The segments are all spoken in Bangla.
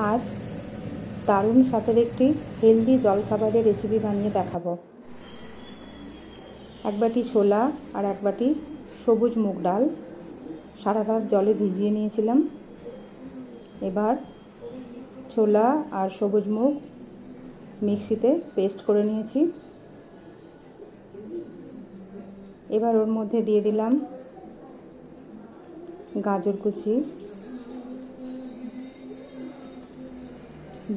আজ দারুণ স্বাদের একটি হেলদি জলখাবারের রেসিপি বানিয়ে দেখাবো। এক বাটি ছোলা আর এক বাটি সবুজ মুগ ডাল সারা রাত জলে ভিজিয়ে নিয়েছিলাম। এবার ছোলা আর সবুজ মুগ মিক্সিতে পেস্ট করে নিয়েছি। এবার ওর মধ্যে দিয়ে দিলাম গাজর কুচি,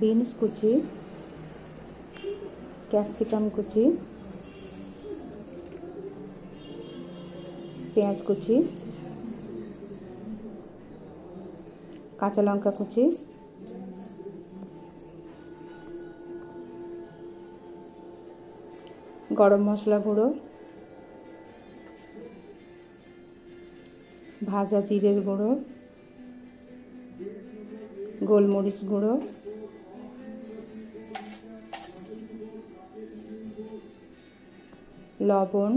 বিনস কুচি, ক্যাপসিকাম কুচি, পেঁয়াজ কুচি, কাঁচা লঙ্কা কুচি, গরম মশলা গুঁড়ো, ভাজা জিরের গুঁড়ো, গোলমরিচ গুঁড়ো, লবণ,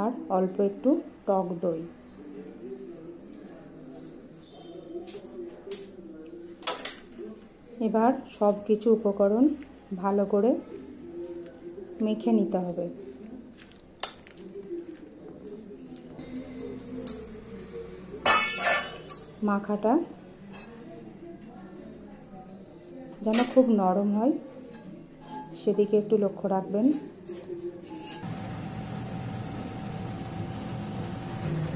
আর অল্প একটু টক দই। এবার সব কিছু উপকরণ ভালো করে মেখে নিতে হবে। মাখাটা যেন খুব নরম হয় সেদিকে একটু লক্ষ্য রাখবেন।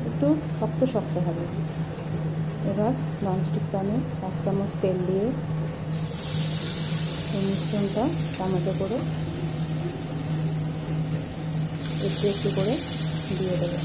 একটু শক্ত শক্ত হবে। এবার ননস্টিক প্যানে 1 চামচ তেল দিয়ে এই মিশ্রণটা চামচে করে একটু একটু করে দিয়ে দেবেন।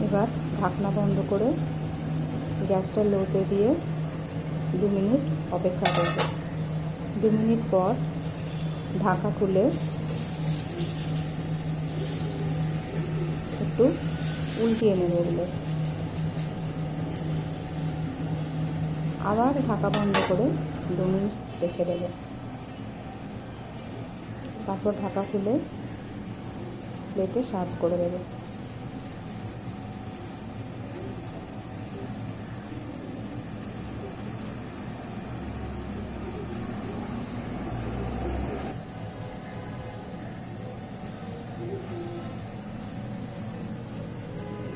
এবার ঢাকনা বন্ধ করে গ্যাসটা লোতে দিয়ে 2 মিনিট অপেক্ষা করব। 2 মিনিট পর ঢাকা খুলে একটু উল্টিয়ে নেবে এগুলো। আবার ঢাকা বন্ধ করে 2 মিনিট রেখে দেবে। তারপর ঢাকা খুলে প্লেটে সার্ভ করে দেবে।